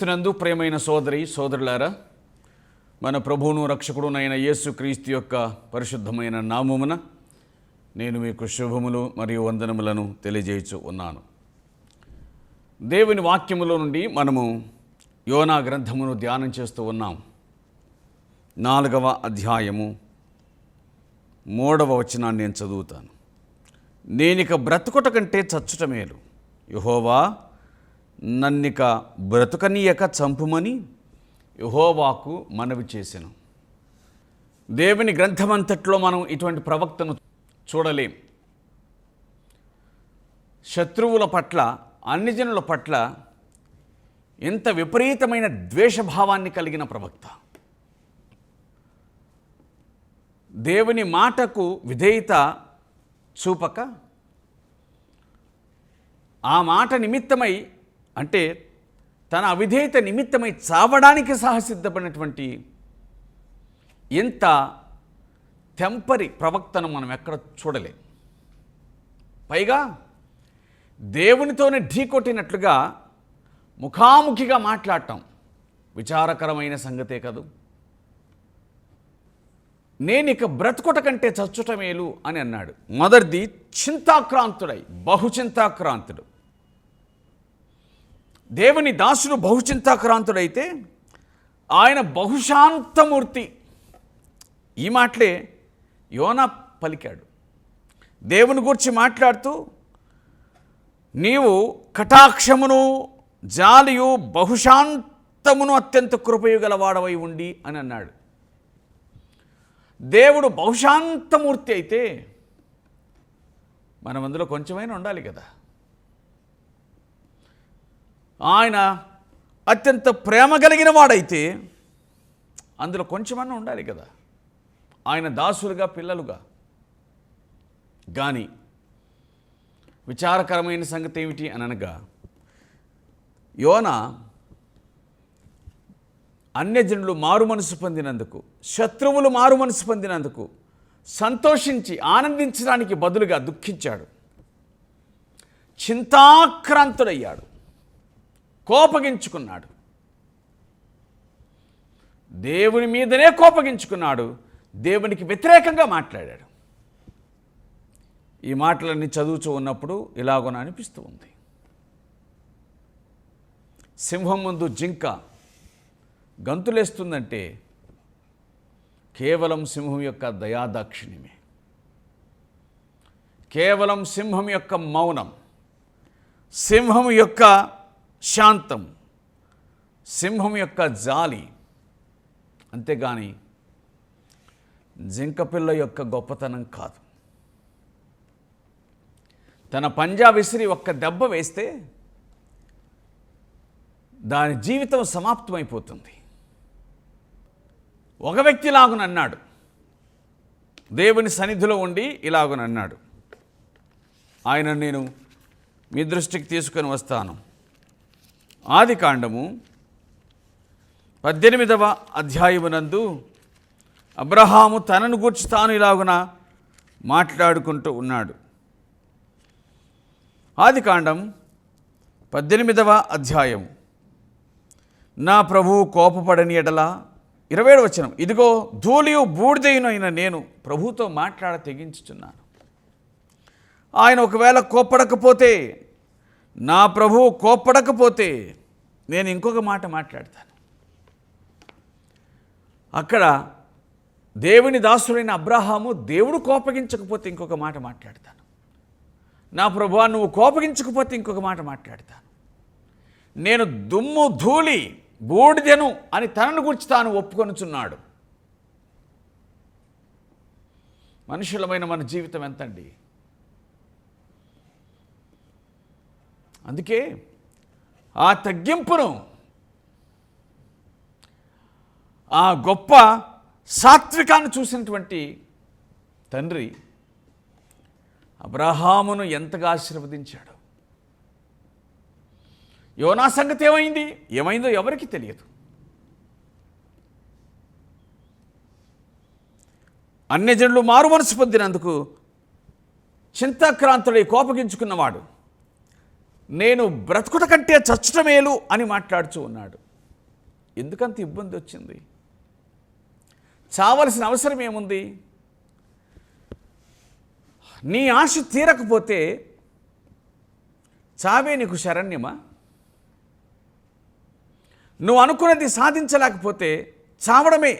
క్రీస్తునందు ప్రియమైన సోదరి సోదరులారా, మన ప్రభువును రక్షకుడునైన యేసుక్రీస్తు యొక్క పరిశుద్ధమైన నామమున నేను మీకు శుభములు మరియు వందనములను తెలియజేయచ్చు ఉన్నాను. దేవుని వాక్యములో నుండి మనము యోనా గ్రంథమును ధ్యానం చేస్తూ ఉన్నాం. 4వ అధ్యాయము 3వ వచనాన్ని నేను చదువుతాను. నేనిక బ్రతుకుట కంటే చచ్చుట మేలు, యెహోవా నన్నిక బ్రతుకనీయక చంపుమని యెహోవాకు మనవి చేసెను. దేవుని గ్రంథమంతట్లో మనం ఇటువంటి ప్రవక్తను చూడలేం. శత్రువుల పట్ల, అన్ని జనుల పట్ల ఎంత విపరీతమైన ద్వేషభావాన్ని కలిగిన ప్రవక్త. దేవుని మాటకు విధేయత చూపక, ఆ మాట నిమిత్తమై అంటే తన అవిధేయత నిమిత్తమై చావడానికి సాహసిద్ధపడినటువంటి ఎంత తెంపరి ప్రవక్తను మనం ఎక్కడ చూడలేం. పైగా దేవునితోనే ఢీకొట్టినట్లుగా ముఖాముఖిగా మాట్లాడటం విచారకరమైన సంగతే కదూ. నేనిక బ్రతుకుట కంటే చచ్చుట మేలు అని అన్నాడు. మొదటిది, చింతాక్రాంతుడై, బహుచింతాక్రాంతుడు. దేవుని దాసుడు బహుచింతాక్రాంతుడైతే ఆయన బహుశాంతమూర్తి. ఈ మాటలే యోనా పలికాడు. దేవుని గురించి మాట్లాడుతూ, నీవు కటాక్షమును జాలియు బహుశాంతమును అత్యంత కృపయు గలవాడవై ఉండి అని అన్నాడు. దేవుడు బహుశాంతమూర్తి అయితే మనం అందులో కొంచెమైనా ఉండాలి కదా. ఆయన అత్యంత ప్రేమ కలిగిన వాడైతే అందులో కొంచెమన్నా ఉండాలి కదా, ఆయన దాసులుగా, పిల్లలుగా. కానీ విచారకరమైన సంగతి ఏమిటి అని అనగా, యోనా అన్యజనులు మారు మనసు పొందినందుకు, శత్రువులు మారు మనసు పొందినందుకు సంతోషించి ఆనందించడానికి బదులుగా దుఃఖించాడు. చింతాక్రాంతుడయ్యాడు, కోపగించుకున్నాడు. దేవుని మీదనే కోపగించుకున్నాడు, దేవునికి వ్యతిరేకంగా మాట్లాడాడు. ఈ మాటలన్నీ చదువుతూ ఉన్నప్పుడు ఇలాగోన అనిపిస్తూ ఉంది. సింహం ముందు జింక గంతులేస్తుందంటే కేవలం సింహం యొక్క దయాదాక్షిణ్యమే, కేవలం సింహం యొక్క మౌనం, సింహం యొక్క శాంతం, సింహం యొక్క జాలి. అంతేగాని జింక పిల్ల యొక్క గొప్పతనం కాదు. తన పంజా విసిరి ఒక్క దెబ్బ వేస్తే దాని జీవితం సమాప్తమైపోతుంది. ఒక వ్యక్తి ఇలాగునన్నాడు, దేవుని సన్నిధిలో ఉండి ఇలాగునన్నాడు. ఆయన నేను మీ దృష్టికి తీసుకొని వస్తాను. ఆదికాండము 18వ అధ్యాయమునందు అబ్రహాము తనను గూర్చి తాను ఇలాగున మాట్లాడుకుంటూ ఉన్నాడు. ఆదికాండం 18వ అధ్యాయం. నా ప్రభువు కోపపడని ఎడల, 27వ వచనం, ఇదిగో ధూళియు బూడిదయునైన నేను ప్రభువుతో మాట్లాడ తెగించుచున్నాను. ఆయన ఒకవేళ కోప్పడకపోతే, నా ప్రభువు కోప్పడకపోతే నేను ఇంకొక మాట మాట్లాడతాను. అక్కడ దేవుని దాసుడైన అబ్రహాము, దేవుడు కోపగించకపోతే ఇంకొక మాట మాట్లాడతాను, నా ప్రభువా నువ్వు కోపగించకపోతే ఇంకొక మాట మాట్లాడతాను, నేను దుమ్ము ధూళి బూడిదెను అని తనను గురించి తాను ఒప్పుకొనుచున్నాడు. మనుషులమైన మన జీవితం ఎంతండి. అందుకే ఆ తగ్గింపును, ఆ గొప్ప సాత్వికాన్ని చూసినటువంటి తండ్రి అబ్రహామును ఎంతగా ఆశీర్వదించాడు. యోనా సంగతి ఏమైందో ఎవరికి తెలియదు. అన్యజనులు మారు మనసు పొందినందుకు చింతాక్రాంతుడై కోపగించుకున్నవాడు నేను బ్రతుకుట కంటే చచ్చుట మేలు అని మాట్లాడుతూ ఉన్నాడు. ఎందుకంత ఇబ్బంది వచ్చింది? చావలసిన అవసరం ఏముంది? నీ ఆశ తీరకపోతే చావే నీకు శరణ్యమా? నువ్వు అనుకున్నది సాధించలేకపోతే చావడమే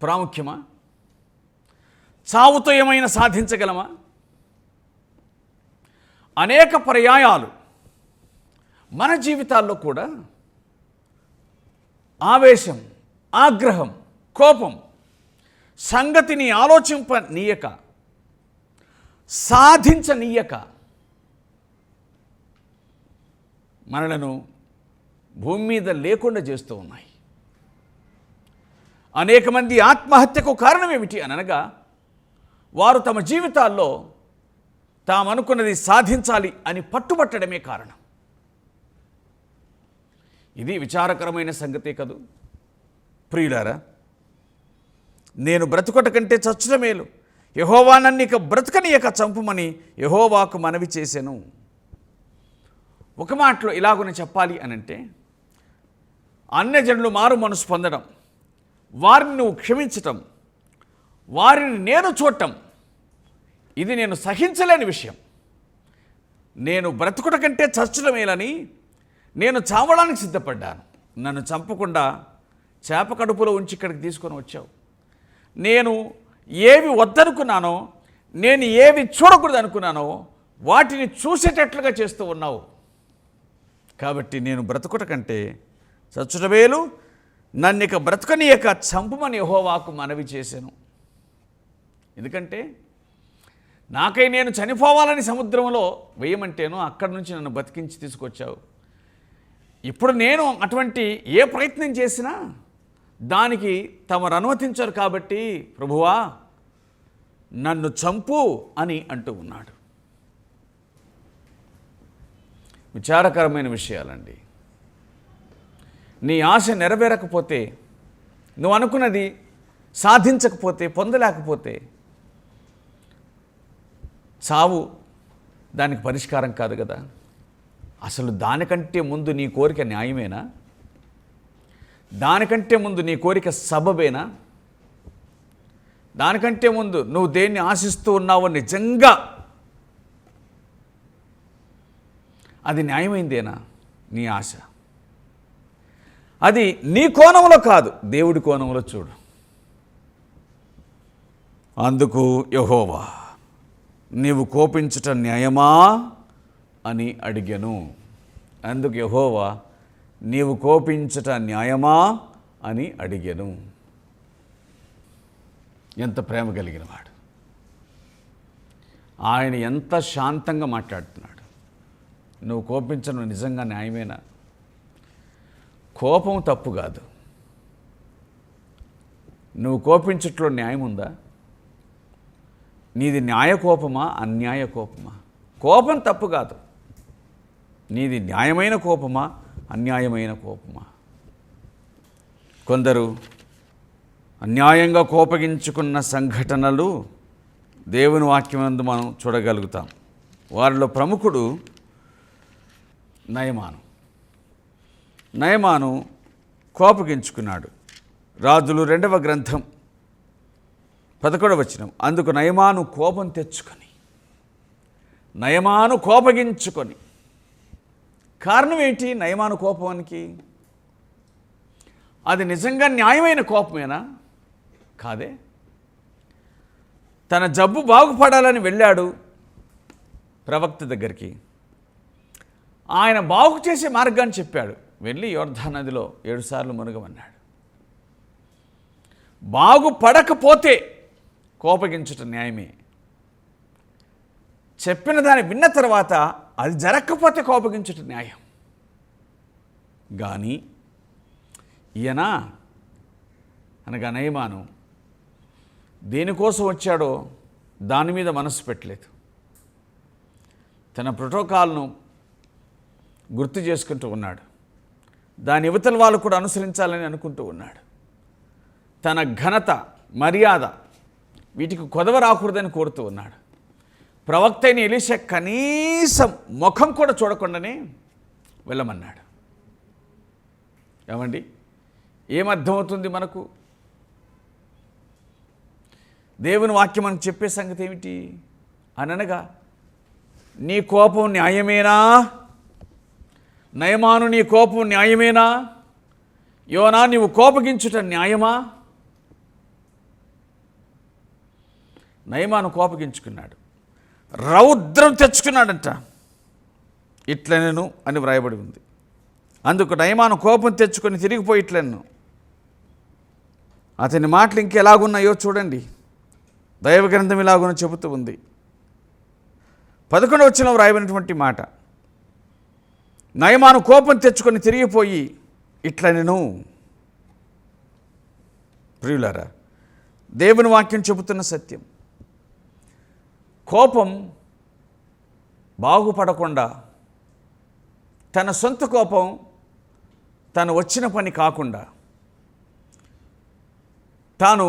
ప్రాముఖ్యమా? చావుతో ఏమైనా సాధించగలమా? అనేక పర్యాయాలు మన జీవితాల్లో కూడా ఆవేశం, ఆగ్రహం, కోపం సంగతిని ఆలోచింపనీయక, సాధించనీయక మనలను భూమి మీద లేకుండా చేస్తూ ఉన్నాయి. అనేక మంది ఆత్మహత్యకు కారణం ఏమిటి అని అనగా, వారు తమ జీవితాల్లో తాము అనుకున్నది సాధించాలి అని పట్టుబట్టడమే కారణం. ఇది విచారకరమైన సంగతే కదూ ప్రియులారా. నేను బ్రతుకొట కంటే చచ్చుట మేలు, యెహోవా నన్నిక బ్రతకనీయక చంపుమని యెహోవాకు మనవి చేసెను. ఒక మాటలో ఇలాగునే చెప్పాలి అనంటే, అన్యజనులు మారు మనసు పొందడం, వారిని నువ్వు క్షమించటం, వారిని నేను చూడటం, ఇది నేను సహించలేని విషయం. నేను బ్రతుకుట కంటే చచ్చడం మేలని నేను చావడానికి సిద్ధపడ్డాను. నన్ను చంపకుండా చేప కడుపులో ఉంచి ఇక్కడికి తీసుకొని వచ్చావు. నేను ఏవి వద్దనుకున్నానో, నేను ఏవి చూడకూడదు అనుకున్నానో వాటిని చూసేటట్లుగా చేస్తూ ఉన్నావు. కాబట్టి నేను బ్రతుకుట కంటే చచ్చుట మేలు, నన్నిక బ్రతకనీయక చంపుమని యెహోవాకు మనవి చేశాను. ఎందుకంటే నాకై నేను చనిపోవాలని సముద్రంలో వేయమంటేను అక్కడి నుంచి నన్ను బతికించి తీసుకొచ్చావు. ఇప్పుడు నేను అటువంటి ఏ ప్రయత్నం చేసినా దానికి తమరు అనుమతించరు. కాబట్టి ప్రభువా నన్ను చంపు అని అంటూ ఉన్నాడు. విచారకరమైన విషయాలండి. నీ ఆశ నెరవేరకపోతే, నువ్వు అనుకున్నది సాధించకపోతే, పొందలేకపోతే చావు దానికి పరిష్కారం కాదు కదా. అసలు దానికంటే ముందు నీ కోరిక న్యాయమేనా? దానికంటే ముందు నీ కోరిక సబబేనా? దానికంటే ముందు నువ్వు దేన్ని ఆశిస్తూ ఉన్నావో నిజంగా అది న్యాయమైందేనా నీ ఆశ? అది నీ కోణంలో కాదు, దేవుడి కోణంలో చూడు. అందుకు యెహోవా నీవు కోపించుట న్యాయమా అని అడిగాను. అందుకు యెహోవా నీవు కోపించుట న్యాయమా అని అడిగాను. ఎంత ప్రేమ కలిగిన వాడు! ఆయన ఎంత శాంతంగా మాట్లాడుతున్నాడు. నువ్వు కోపించడం నిజంగా న్యాయమేనా? కోపం తప్పు కాదు. నువ్వు కోపించట్లో న్యాయం ఉందా? నీది న్యాయ కోపమా, అన్యాయ కోపమా? కోపం తప్పు కాదు. నీది న్యాయమైన కోపమా, అన్యాయమైన కోపమా? కొందరు అన్యాయంగా కోపగించుకున్న సంఘటనలు దేవుని వాక్యమందు మనం చూడగలుగుతాం. వారిలో ప్రముఖుడు నయమాను కోపగించుకున్నాడు. రాజులు 2వ గ్రంథం 11వ వచనం. అందుకు నయమాను కోపం తెచ్చుకొని, నయమాను కోపగించుకొని. కారణం ఏంటి నయమాను కోపానికి? అది నిజంగా న్యాయమైన కోపమేనా? కాదే. తన జబ్బు బాగుపడాలని వెళ్ళాడు ప్రవక్త దగ్గరికి. ఆయన బాగు చేసే మార్గాన్ని చెప్పాడు. వెళ్ళి యోర్దాను నదిలో 7 సార్లు మునగమన్నాడు. బాగుపడకపోతే కోపగించుట న్యాయమే. చెప్పిన దాన్ని విన్న తర్వాత అది జరగకపోతే కోపగించుట న్యాయం. కానీ ఈయన అనగా నయమాను దేనికోసం వచ్చాడో దాని మీద మనసు పెట్టలేదు. తన ప్రోటోకాల్ను గుర్తు చేసుకుంటూ ఉన్నాడు. దాని యువతల వాళ్ళు కూడా అనుసరించాలని అనుకుంటూ ఉన్నాడు. తన ఘనత, మర్యాద వీటికి కొదవ రాకూడదని కోరుతూ ఉన్నాడు. ప్రవక్త అయిన ఎలీషా కనీసం ముఖం కూడా చూడకుండానే వెళ్ళమన్నాడు. ఏమండి, ఏమర్థమవుతుంది మనకు? దేవుని వాక్యం మనకు చెప్పే సంగతి ఏమిటి అనగా, నీ కోపం న్యాయమేనా? నయమాను, నీ కోపం న్యాయమేనా? యోనా, నీవు కోపగించుట న్యాయమా? నయమాను కోపగించుకున్నాడు, రౌద్రం తెచ్చుకున్నాడంట. ఇట్లనెను అని వ్రాయబడి ఉంది. అందుకు నయమాను కోపం తెచ్చుకొని తిరిగిపోయి ఇట్లనెను. అతని మాటలు ఇంకెలాగున్నాయో చూడండి. దైవ గ్రంథం ఇలాగున చెబుతూ ఉంది. 11వ వచనంలో వ్రాయబడినటువంటి మాట, నయమాను కోపం తెచ్చుకొని తిరిగిపోయి ఇట్లనెను. ప్రియులారా, దేవుని వాక్యం చెబుతున్న సత్యం. కోపం బాగుపడకుండా, తన సొంత కోపం తను వచ్చిన పని కాకుండా, తాను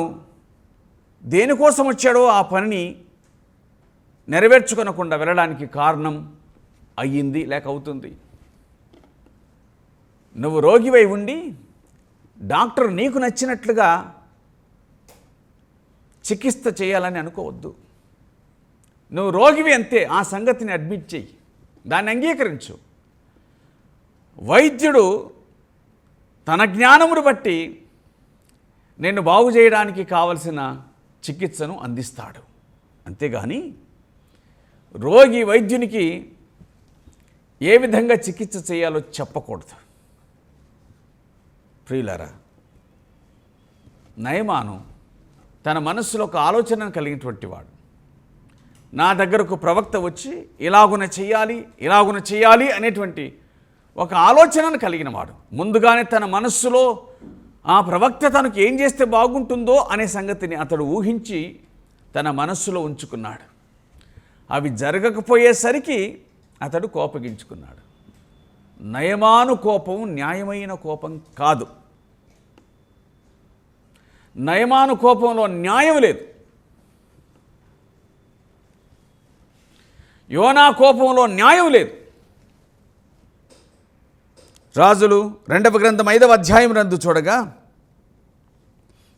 దేనికోసం వచ్చాడో ఆ పనిని నెరవేర్చుకొనకుండా వెళ్ళడానికి కారణం అయ్యింది లేక అవుతుంది. నువ్వు రోగివై ఉండి డాక్టర్ నీకు నచ్చినట్లుగా చికిత్స చేయాలని అనుకోవద్దు. నువ్వు రోగివి అంతే, ఆ సంగతిని అడ్మిట్ చెయ్యి, దాన్ని అంగీకరించు. వైద్యుడు తన జ్ఞానమును బట్టి నిన్ను బాగు చేయడానికి కావలసిన చికిత్సను అందిస్తాడు. అంతేగాని రోగి వైద్యునికి ఏ విధంగా చికిత్స చేయాలో చెప్పకూడదు. ప్రియులారా, నయమాను తన మనస్సులో ఒక ఆలోచనను కలిగినటువంటి వాడు. నా దగ్గరకు ప్రవక్త వచ్చి ఇలాగున చేయాలి అనేటువంటి ఒక ఆలోచనను కలిగిన వాడు. ముందుగానే తన మనస్సులో ఆ ప్రవక్త తనకు ఏం చేస్తే బాగుంటుందో అనే సంగతిని అతడు ఊహించి తన మనస్సులో ఉంచుకున్నాడు. అవి జరగకపోయేసరికి అతడు కోపగించుకున్నాడు. నయమాను కోపం న్యాయమైన కోపం కాదు. నయమాను కోపంలో న్యాయం లేదు. యోనా కోపంలో న్యాయం లేదు. రాజులు 2వ గ్రంథం 5వ అధ్యాయం నందు చూడగా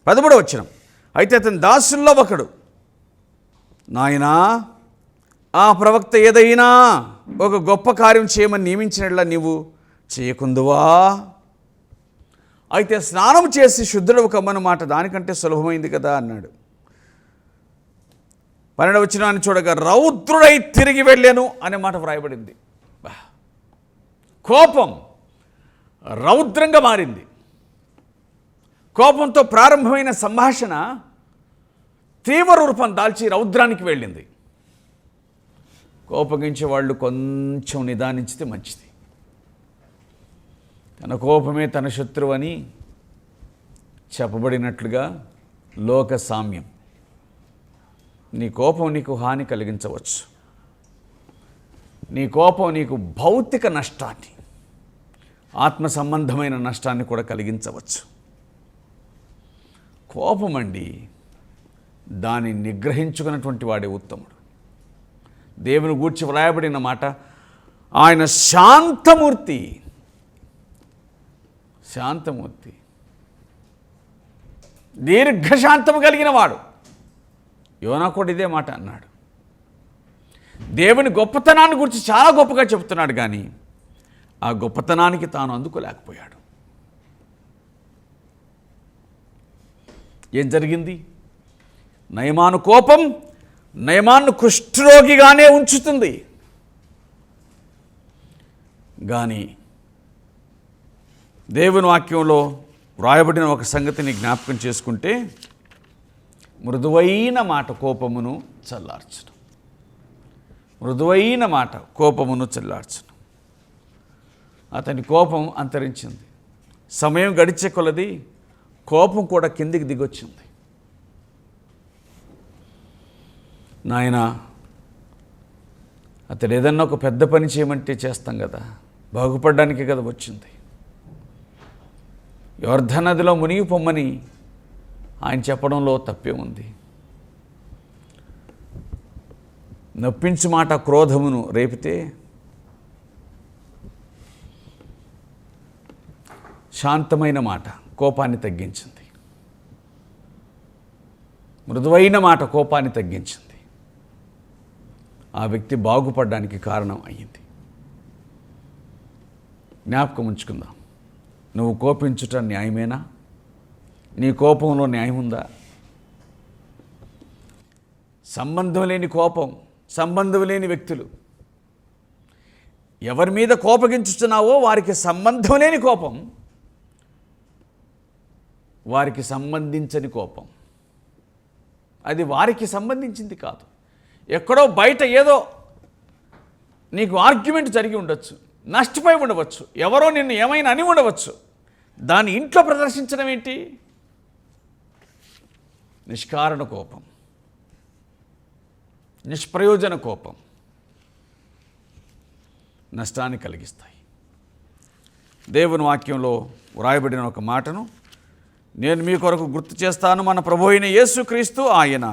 13వ వచనం, అయితే అతని దాసుల్లో ఒకడు, నాయనా, ఆ ప్రవక్త ఏదైనా ఒక గొప్ప కార్యం చేయమని నియమించినట్లా నీవు చేయకుందువా? అయితే స్నానం చేసి శుద్ధుడవు కమ్మన్నమాట దానికంటే సులభమైంది కదా అన్నాడు. 12వ వచనాన్ని చూడగా రౌద్రుడై తిరిగి వెళ్ళాను అనే మాట వ్రాయబడింది. కోపం రౌద్రంగా మారింది. కోపంతో ప్రారంభమైన సంభాషణ తీవ్ర రూపం దాల్చి రౌద్రానికి వెళ్ళింది. కోపగించే వాళ్ళు కొంచెం నిదానించితే మంచిది. తన కోపమే తన శత్రువు అని చెప్పబడినట్లుగా లోక సామ్యం. నీ కోపం నీకు హాని కలిగించవచ్చు. నీ కోపం నీకు భౌతిక నష్టాన్ని, ఆత్మ సంబంధమైన నష్టాన్ని కూడా కలిగించవచ్చు. కోపం అండి, దాన్ని నిగ్రహించుకున్నటువంటి వాడే ఉత్తముడు. దేవుని గూర్చి వ్రాయబడిన మాట, ఆయన శాంతమూర్తి. శాంతమూర్తి, దీర్ఘశాంతము కలిగిన వాడు. యోనా కూడా ఇదే మాట అన్నాడు. దేవుని గొప్పతనాన్ని గురించి చాలా గొప్పగా చెబుతున్నాడు, కానీ ఆ గొప్పతనానికి తాను అందుకోలేకపోయాడు. ఏం జరిగింది? నయమాను కోపం నయమాను కుష్ఠరోగిగానే ఉంచుతుంది, కానీ దేవుని వాక్యంలో వ్రాయబడిన ఒక సంగతిని జ్ఞాపకం చేసుకుంటే, మృదువైన మాట కోపమును చల్లార్చును. మృదువైన మాట కోపమును చల్లార్చును. అతని కోపం అంతరించింది. సమయం గడిచే కొలది కోపం కూడా కిందికి దిగొచ్చింది. నాయన, అతడు ఏదన్నా ఒక పెద్ద పని చేయమంటే చేస్తాం కదా, బాగుపడడానికి కదా వచ్చింది. యొర్దాను నదిలో మునిగిపోమ్మని ఆయన చెప్పడంలో తప్పే ఉంది. నొప్పించు మాట క్రోధమును రేపితే శాంతమైన మాట కోపాన్ని తగ్గించింది. మృదువైన మాట కోపాన్ని తగ్గించింది. ఆ వ్యక్తి బాగుపడడానికి కారణం అయ్యింది. జ్ఞాపకం ఉంచుకుందాం. నువ్వు కోపించుట న్యాయమేనా? నీ కోపంలో న్యాయం ఉందా? సంబంధం లేని కోపం, సంబంధం లేని వ్యక్తులు, ఎవరి మీద కోపగించుతున్నావో వారికి సంబంధం లేని కోపం, వారికి సంబంధించని కోపం. అది వారికి సంబంధించింది కాదు. ఎక్కడో బయట ఏదో నీకు ఆర్గ్యుమెంట్ జరిగి ఉండొచ్చు, నష్టపోయి ఉండవచ్చు, ఎవరో నిన్ను ఏమైనా అని ఉండవచ్చు. దాన్ని ఇంట్లో ప్రదర్శించడం ఏంటి? నిష్కారణ కోపం, నిష్ప్రయోజన కోపం నష్టాన్ని కలిగిస్తాయి. దేవుని వాక్యంలో వ్రాయబడిన ఒక మాటను నేను మీ కొరకు గుర్తు చేస్తాను. మన ప్రభు అయిన యేసుక్రీస్తు ఆయన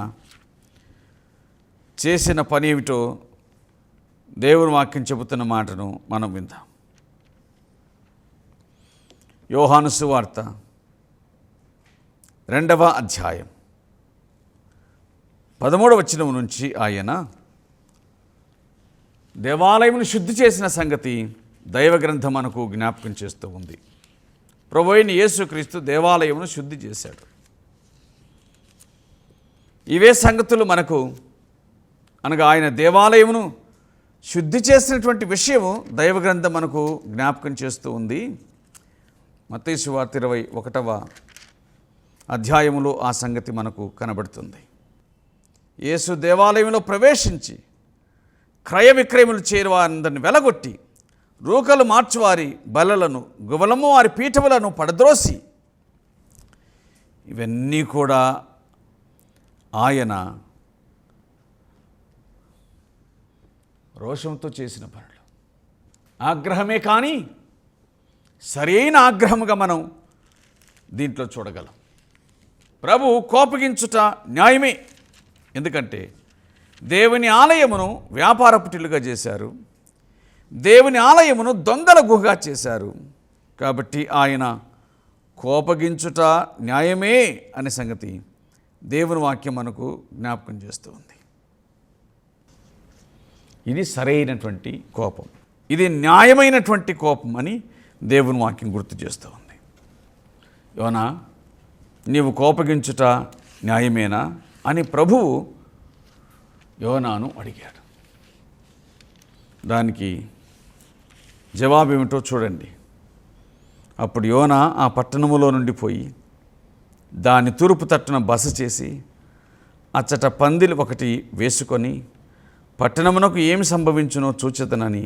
చేసిన పని ఏమిటో దేవుని వాక్యం చెబుతున్న మాటను మనం విందాం. యోహాను సువార్త 2వ అధ్యాయం 13వ వచనం నుంచి ఆయన దేవాలయమును శుద్ధి చేసిన సంగతి దైవ గ్రంథం మనకు జ్ఞాపకం చేస్తూ ఉంది. ప్రభు అయిన యేసుక్రీస్తు దేవాలయమును శుద్ధి చేశాడు. ఇవే సంగతులు మనకు అనగా ఆయన దేవాలయమును శుద్ధి చేసినటువంటి విషయము దైవ గ్రంథం మనకు జ్ఞాపకం చేస్తూ ఉంది. మత్తయి సువార్త 21వ అధ్యాయములో ఆ సంగతి మనకు కనబడుతుంది. యేసు దేవాలయంలో ప్రవేశించి క్రయ విక్రయములు చేరువారందరిని వెలగొట్టి రూకలు మార్చువారి బలలను గువలము వారి పీఠములను పడద్రోసి ఇవన్నీ కూడా ఆయన రోషంతో చేసిన పనులు. ఆగ్రహమే కానీ సరైన ఆగ్రహముగా మనం దీంట్లో చూడగలం. ప్రభు కోపగించుట న్యాయమే. ఎందుకంటే దేవుని ఆలయమును వ్యాపార పుటిలుగా చేశారు, దేవుని ఆలయమును దొంగల గుహగా చేశారు. కాబట్టి ఆయన కోపగించుట న్యాయమే అనే సంగతి దేవుని వాక్యం మనకు జ్ఞాపకం చేస్తూ ఉంది. ఇది సరైనటువంటి కోపం, ఇది న్యాయమైనటువంటి కోపం అని దేవుని వాక్యం గుర్తు చేస్తూ ఉంది. యోనా, నీవు కోపగించుట న్యాయమేనా అని ప్రభువు యోనాను అడిగాడు. దానికి జవాబు ఏమిటో చూడండి. అప్పుడు యోనా ఆ పట్టణములో నుండి పోయి దాని తూర్పు తట్టున బస చేసి అచ్చట పందిలి ఒకటి వేసుకొని పట్టణమునకు ఏమి సంభవించునో చూచెదనని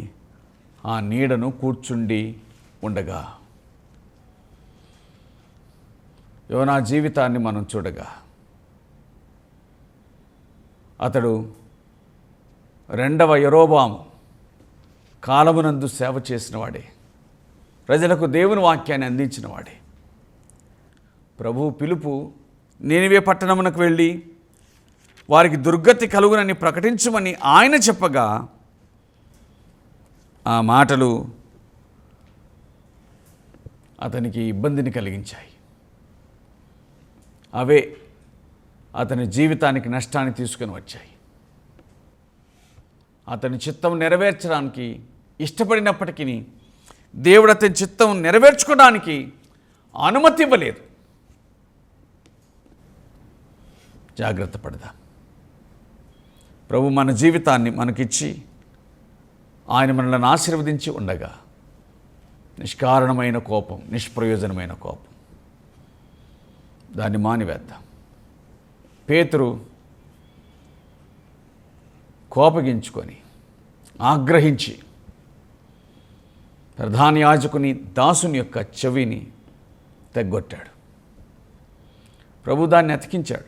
ఆ నీడను కూర్చుండి ఉండగా. యోనా జీవితాన్ని మనం చూడగా అతడు 2వ యెరోబాము కాలమునందు సేవ చేసినవాడే, ప్రజలకు దేవుని వాక్యాన్ని అందించినవాడే. ప్రభువు పిలుపు నీనివే పట్టణమునకు వెళ్ళి వారికి దుర్గతి కలుగునని ప్రకటించమని ఆయన చెప్పగా ఆ మాటలు అతనికి ఇబ్బందిని కలిగించాయి. అవే అతని జీవితానికి నష్టాన్ని తీసుకొని వచ్చాయి. అతని చిత్తం నెరవేర్చడానికి ఇష్టపడినప్పటికీ దేవుడు అతని చిత్తం నెరవేర్చుకోవడానికి అనుమతి ఇవ్వలేదు. జాగ్రత్త పడదాం. ప్రభు మన జీవితాన్ని మనకిచ్చి ఆయన మనల్ని ఆశీర్వదించి ఉండగా నిష్కారణమైన కోపం, నిష్ప్రయోజనమైన కోపం, దాన్ని మానివేద్దాం. పేతురు కోపగించుకొని ఆగ్రహించి ప్రధాన యాజకుని దాసుని యొక్క చెవిని తెగ్గొట్టాడు. ప్రభు దాన్ని అతికించాడు.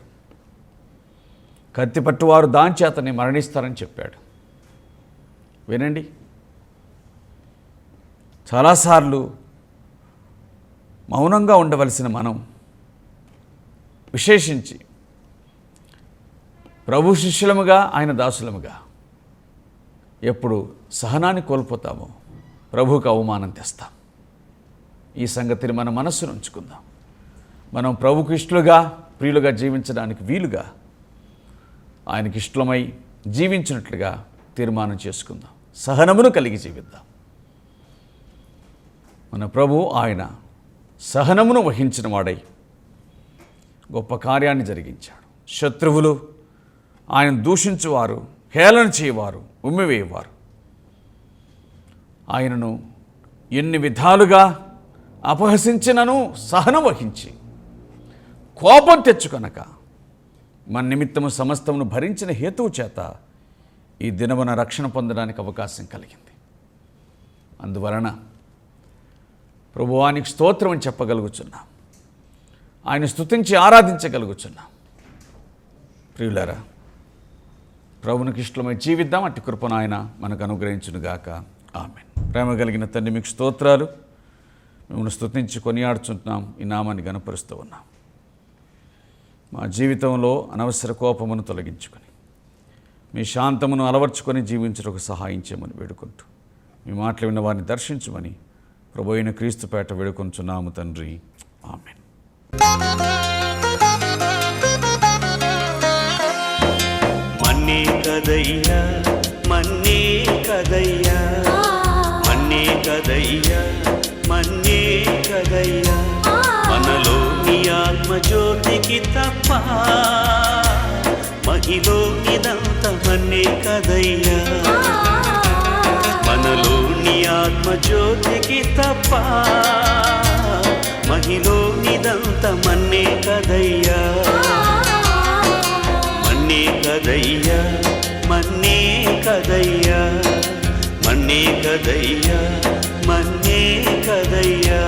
కత్తిపట్టువారు దాని చేతని మరణిస్తారని చెప్పాడు. వినండి, చాలాసార్లు మౌనంగా ఉండవలసిన మనం విశేషించి ప్రభు శిష్యులముగా ఆయన దాసులముగా ఎప్పుడు సహనాన్ని కోల్పోతామో ప్రభువుకు అవమానం తెస్తాం. ఈ సంగతిని మన మనస్సును ఉంచుకుందాం. మనం ప్రభుకు ఇష్టలుగా ప్రియులుగా జీవించడానికి వీలుగా ఆయనకి ఇష్టమై జీవించినట్లుగా తీర్మానం చేసుకుందాం. సహనమును కలిగి జీవిద్దాం. మన ప్రభు ఆయన సహనమును వహించిన వాడై గొప్ప కార్యాన్ని జరిగించాడు. శత్రువులు ఆయన దూషించువారు, హేళన చేయవారు, ఉమ్మివేయవారు ఆయనను ఎన్ని విధాలుగా అపహసించినను సహనం వహించి కోపం తెచ్చుకొనక మన నిమిత్తము సమస్తమును భరించిన హేతువు చేత ఈ దినమున రక్షణ పొందడానికి అవకాశం కలిగింది. అందువలన ప్రభువానికి స్తోత్రం అని చెప్పగలుగుచున్నాం. ఆయన స్తుతించి ఆరాధించగలుగుచున్నాం. ప్రియులారా, ప్రభునికి ఇష్టమై జీవిద్దాం. అట్టి కృపను ఆయన మనకు అనుగ్రహించునుగాక. ఆమేన్. ప్రేమ కలిగిన తండ్రి, మీకు స్తోత్రాలు. మిమ్మల్ని స్తుతించి కొనియాడుచుంటున్నాం. ఈ నామాన్ని గణపరుస్తూ ఉన్నాం. మా జీవితంలో అనవసర కోపమును తొలగించుకొని మీ శాంతమును అలవర్చుకొని జీవించడానికి సహాయం చేయమని వేడుకుంటూ మీ మాటలు విన్న వారిని దర్శించమని ప్రభు అయిన క్రీస్తుపేట వేడుకొంచున్నాము తండ్రి. ఆమేన్. మన్నే కదయ్యా, మన్నే కదయ్యా, మన్నే కదయ్యా, మన్నే కదయ్యా, మనలోని ఆత్మజ్యోతికి తప్ప మహిలోనిదంత మన్నే కదయ్యా, మనలోని ఆత్మజ్యోతికి తప్ప మహిలోనిదంత మన్నే కదయ్యా, మన్నే కదయ్యా, మన్నే కదయ్యా, మన్నే కదయ్యా, మన్నే కదయ్యా.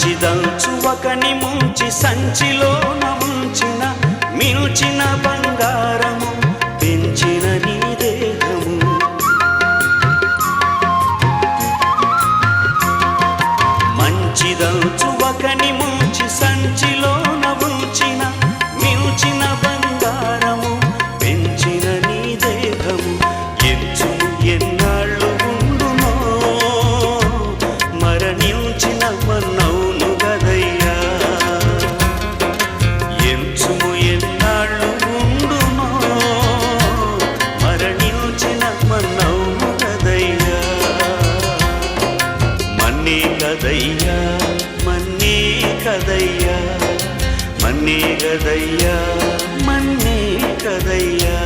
మంచిదంచువకని ముంచి సంచిలోన ఉంచిన మిల్చిన బంగారము పెంచిన నీ దేహము, మంచిదంచువకని ముంచి సంచిలోన ఉంచిన మిల్చిన బంగారము పెంచిన నీ దేహము, ఎంచు ఎన్నాళ్ళు ఉండునో మరణించిన మన్నౌను గదయ్యా, ఎంచుము ఎన్నాళ్ళు ఉండునో మరణించిన మన్నౌను గదయ్యా, మన్నే కదయ్యా, మన్నే కదయ్యా, మన్నే కదయ్యా, మన్నే కదయ్యా.